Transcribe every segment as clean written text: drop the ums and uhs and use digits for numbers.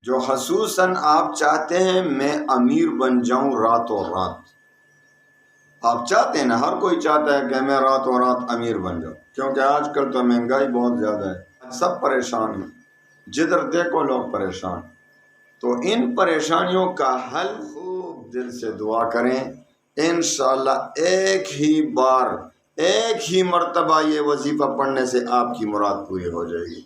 جو خصوصاً آپ چاہتے ہیں میں امیر بن جاؤں راتوں رات. آپ چاہتے ہیں نا، ہر کوئی چاہتا ہے کہ میں راتوں رات امیر بن جاؤں، کیونکہ آج کل تو مہنگائی بہت زیادہ ہے، سب پریشان ہیں، جدھر دیکھو لوگ پریشان. تو ان پریشانیوں کا حل خوب دل سے دعا کریں، انشاءاللہ ایک ہی بار ایک ہی مرتبہ یہ وظیفہ پڑھنے سے آپ کی مراد پوری ہو جائے گی.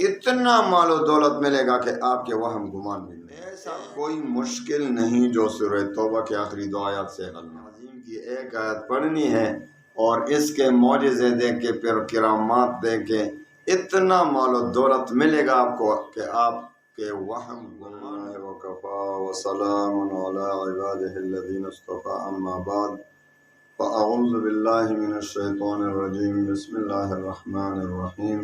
اتنا مال و دولت ملے گا کہ آپ کے وہم گمان بھی نہیں. ایسا کوئی مشکل نہیں جو سورہ توبہ کے آخری 2 آیات سے حل نہ. عظیم کی ایک آیت پڑھنی ہے اور اس کے معجزے دیکھ کے پھر کرامات دیکھ کے اتنا مال و دولت ملے گا آپ کو کہ آپ کے وہم گمان. وکفا وسلام علی عبادہ الذین اصطفى. اما بعد فاعوذ باللہ من الشیطان الرجیم. بسم اللہ الرحمن الرحیم.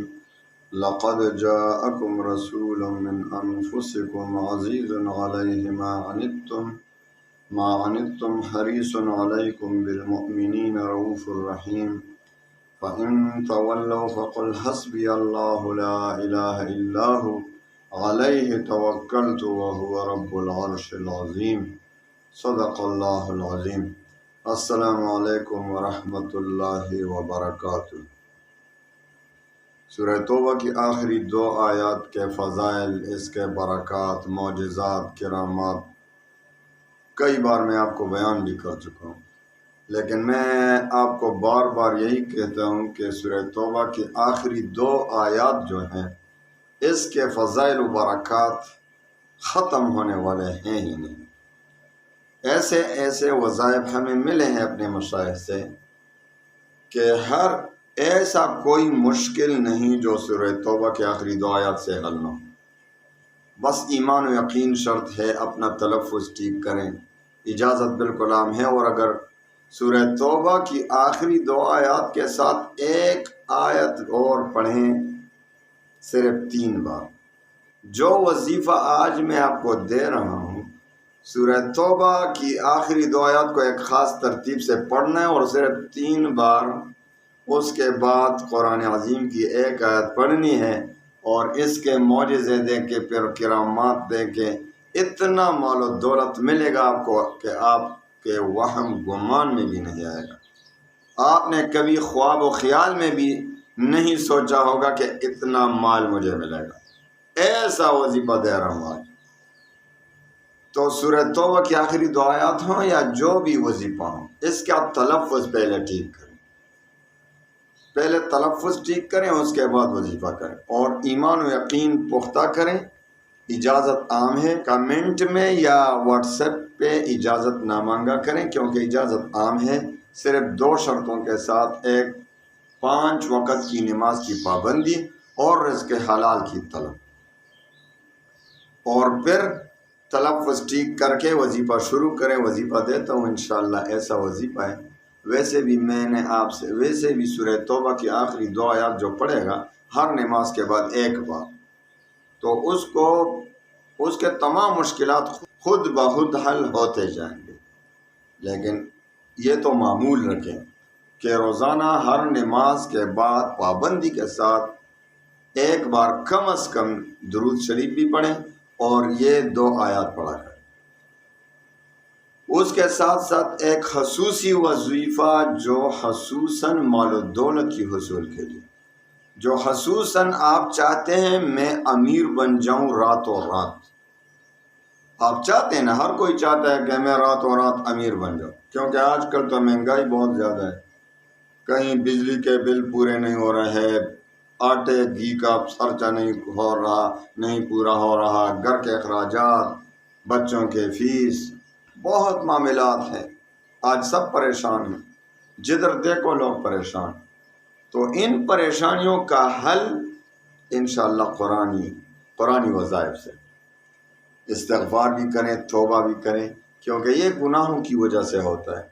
لقد جاءكم رسول من انفسكم عزيز عليه ما عنتم حريص عليكم بالمؤمنين رؤوف رحيم. فإن تولوا فقل حسبي الله لا إله إلا هو عليه توكلت وهو رب العرش العظيم. صدق الله العظيم. السلام علیکم ورحمۃ اللہ وبرکاتہ. سورہ توبہ کی آخری 2 آیات کے فضائل، اس کے برکات، معجزات، کرامات کئی بار میں آپ کو بیان بھی کر چکا ہوں، لیکن میں آپ کو بار بار یہی کہتا ہوں کہ سورہ توبہ کی آخری 2 آیات جو ہیں اس کے فضائل و برکات ختم ہونے والے ہیں ہی نہیں. ایسے ایسے وظائف ہمیں ملے ہیں اپنے مشائخ سے کہ ہر ایسا کوئی مشکل نہیں جو سورہ توبہ کے آخری 2 آیات سے حل نہ ہو. بس ایمان و یقین شرط ہے، اپنا تلفظ ٹھیک کریں، اجازت بالکل عام ہے. اور اگر سورہ توبہ کی آخری 2 آیات کے ساتھ ایک آیت اور پڑھیں صرف 3 بار، جو وظیفہ آج میں آپ کو دے رہا ہوں سورہ توبہ کی آخری 2 آیات کو ایک خاص ترتیب سے پڑھنا ہے اور صرف 3 بار. اس کے بعد قرآن عظیم کی ایک آیت پڑھنی ہے اور اس کے معجزے دیکھ کے پھر کرامات دیکھ کے اتنا مال و دولت ملے گا آپ کو کہ آپ کے وہم گمان میں بھی نہیں آئے گا. آپ نے کبھی خواب و خیال میں بھی نہیں سوچا ہوگا کہ اتنا مال مجھے ملے گا. ایسا وظیفہ دے رہا ہوں آج. تو سورہ توبہ کی آخری 2 آیات ہوں یا جو بھی وظیفہ ہوں، اس کا تلفظ پہلے ٹھیک کریں. پہلے تلفظ ٹھیک کریں، اس کے بعد وظیفہ کریں اور ایمان و یقین پختہ کریں. اجازت عام ہے، کمنٹ میں یا واٹس ایپ پہ اجازت نہ مانگا کریں کیونکہ اجازت عام ہے. صرف 2 شرطوں کے ساتھ، ایک 5 وقت کی نماز کی پابندی اور رزق حلال کی طلب. اور پھر تلفظ ٹھیک کر کے وظیفہ شروع کریں. وظیفہ دیتا ہوں انشاءاللہ ایسا وظیفہ ہے. ویسے بھی میں نے آپ سے سورہ توبہ کی آخری 2 آیات جو پڑھے گا ہر نماز کے بعد ایک بار، تو اس کے تمام مشکلات خود بخود حل ہوتے جائیں گے. لیکن یہ تو معمول رکھیں کہ روزانہ ہر نماز کے بعد پابندی کے ساتھ ایک بار کم از کم درود شریف بھی پڑھیں اور یہ 2 آیات پڑھا کریں. اس کے ساتھ ساتھ ایک خصوصی وظیفہ جو خصوصاً مال و دولت کی حصول کے لیے، جو خصوصاً آپ چاہتے ہیں میں امیر بن جاؤں راتوں رات. آپ چاہتے ہیں نا، ہر کوئی چاہتا ہے کہ میں راتوں رات امیر بن جاؤں، کیونکہ آج کل تو مہنگائی بہت زیادہ ہے. کہیں بجلی کے بل پورے نہیں ہو رہے، آٹے گھی کا خرچہ نہیں پورا ہو رہا، گھر کے اخراجات، بچوں کے فیس، بہت معاملات ہیں. آج سب پریشان ہیں، جدھر دیکھو لوگ پریشان. تو ان پریشانیوں کا حل انشاءاللہ قرآنی وظائف سے. استغفار بھی کریں، توبہ بھی کریں، کیونکہ یہ گناہوں کی وجہ سے ہوتا ہے.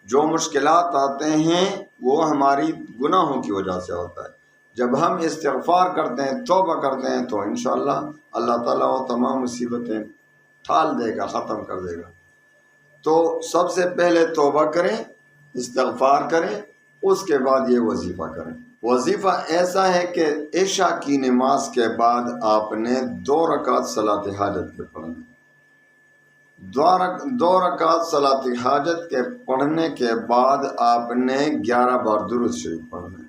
جو مشکلات آتے ہیں وہ ہماری گناہوں کی وجہ سے ہوتا ہے. جب ہم استغفار کرتے ہیں، توبہ کرتے ہیں، تو انشاءاللہ اللہ تعالیٰ وہ تمام مصیبتیں ٹال دے گا، ختم کر دے گا. تو سب سے پہلے توبہ کریں، استغفار کریں اس کے بعد یہ وظیفہ کریں۔ وظیفہ ایسا ہے کہ عشاء کی نماز کے بعد آپ نے 2 رکعت صلاۃ حاجت کے پڑھنے، 2 رکعت صلاۃ حاجت کے پڑھنے کے بعد آپ نے 11 بار درود شریف پڑھنا ہے،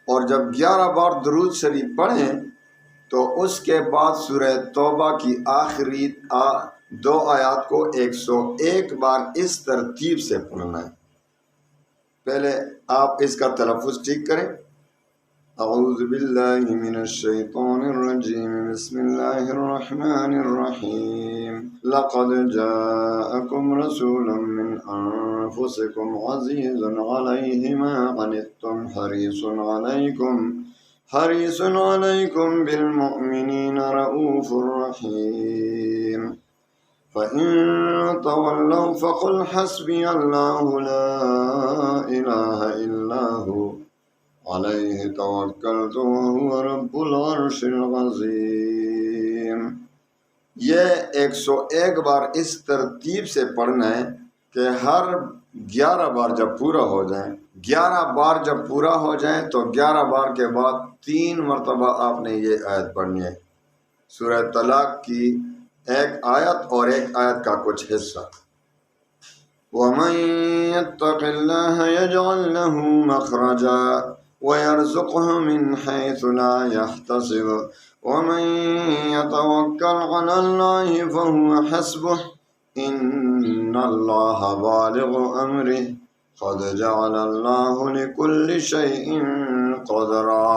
اور جب 11 بار درود شریف پڑھیں تو اس کے بعد سورہ توبہ کی آخری 2 آیات کو 101 بار اس ترتیب سے پڑھنا ہے۔ پہلے آپ اس کا تلفظ ٹھیک کریں۔ اعوذ باللہ من الشیطان الرجیم، بسم اللہ الرحمن الرحیم، لقد جاءکم رسول من انفسکم عزیز علیہ ما عنتم حریص علیکم بالمؤمنین رؤوف رحیم، فَإِن تَوَلَّوْا فَقُلْ حَسْبِيَ اللَّهُ لَا إِلَٰهَ إِلَّا هُوَ عَلَيْهِ تَوَكَّلْتُ وَهُوَ رَبُّ الْعَرْشِ الْعَظِيمِ۔ یہ 101 بار اس ترتیب سے پڑھنا ہے کہ ہر 11 بار جب پورا ہو جائیں، 11 بار جب پورا ہو جائیں تو 11 بار کے بعد 3 مرتبہ آپ نے یہ آیت پڑھنی ہے، سورہ طلاق کی 1 آیت اور 1 آیت کا کچھ حصہ۔ وَمَن يَتَّقِ اللَّهَ يَجْعَل لَّهُ مَخْرَجًا وَيَرْزُقْهُ مِنْ حَيْثُ لَا يَحْتَسِبُ وَمَن يَتَوَكَّلْ عَلَى اللَّهِ فَهُوَ حَسْبُهُ إِنَّ اللَّهَ بَالِغُ أَمْرِهِ قَدْ جَعَلَ اللَّهُ لِكُلِّ شَيْءٍ قَدْرًا۔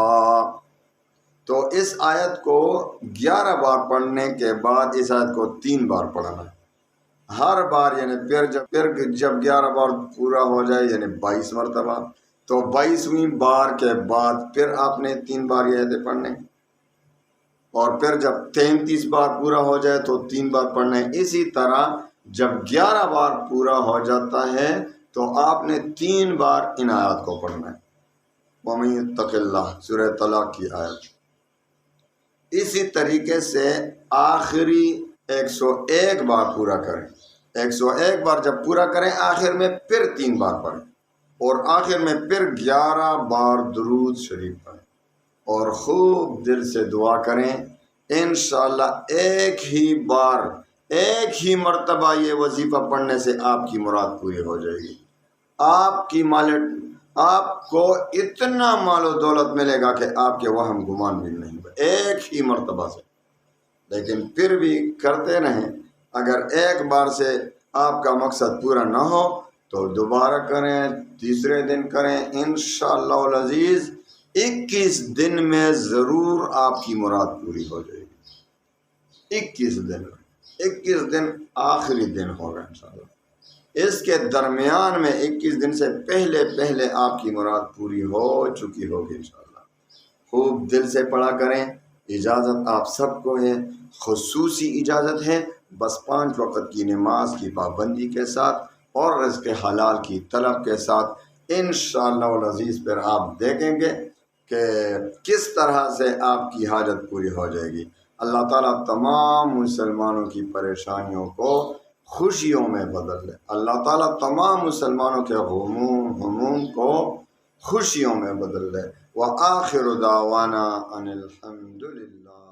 تو اس آیت کو 11 بار پڑھنے کے بعد اس آیت کو 3 بار پڑھنا ہے، ہر بار یعنی پھر جب 11 بار پورا ہو جائے یعنی 22 مرتبہ، تو 22ویں بار کے بعد پھر آپ نے 3 بار یہ آیتیں پڑھنے، اور پھر جب 33 بار پورا ہو جائے تو 3 بار پڑھنا ہے۔ اسی طرح جب 11 بار پورا ہو جاتا ہے تو آپ نے 3 بار ان آیات کو پڑھنا ہے۔ وَمَن يَتَّقِ اللَّهَ سورہ طلاق کی آیت۔ اسی طریقے سے آخری 101 بار پورا کریں، 101 بار جب پورا کریں آخر میں پھر 3 بار پڑھیں، اور آخر میں پھر 11 بار درود شریف پڑھیں، اور خوب دل سے دعا کریں، انشاءاللہ ایک ہی مرتبہ یہ وظیفہ پڑھنے سے آپ کی مراد پوری ہو جائے گی۔ آپ کو اتنا مال و دولت ملے گا کہ آپ کے وہم گمان بھی نہیں ہوگا، ایک ہی مرتبہ سے۔ لیکن پھر بھی کرتے رہیں، اگر ایک بار سے آپ کا مقصد پورا نہ ہو تو دوبارہ کریں، تیسرے دن کریں، انشاءاللہ العزیز 21 دن میں ضرور آپ کی مراد پوری ہو جائے گی۔ 21 دن آخری دن ہوگا انشاءاللہ۔ اس کے درمیان میں 21 دن سے پہلے آپ کی مراد پوری ہو چکی ہوگی انشاءاللہ۔ خوب دل سے پڑھا کریں۔ اجازت آپ سب کو ہے، خصوصی اجازت ہے، بس 5 وقت کی نماز کی پابندی کے ساتھ اور رزق حلال کی طلب کے ساتھ انشاءاللہ العزیز پھر آپ دیکھیں گے کہ کس طرح سے آپ کی حاجت پوری ہو جائے گی۔ اللہ تعالیٰ تمام مسلمانوں کی پریشانیوں کو خوشیوں میں بدل لے، اللہ تعالیٰ تمام مسلمانوں کے ہموم کو خوشیوں میں بدل لے۔ وآخر دعوانا ان الحمد للہ۔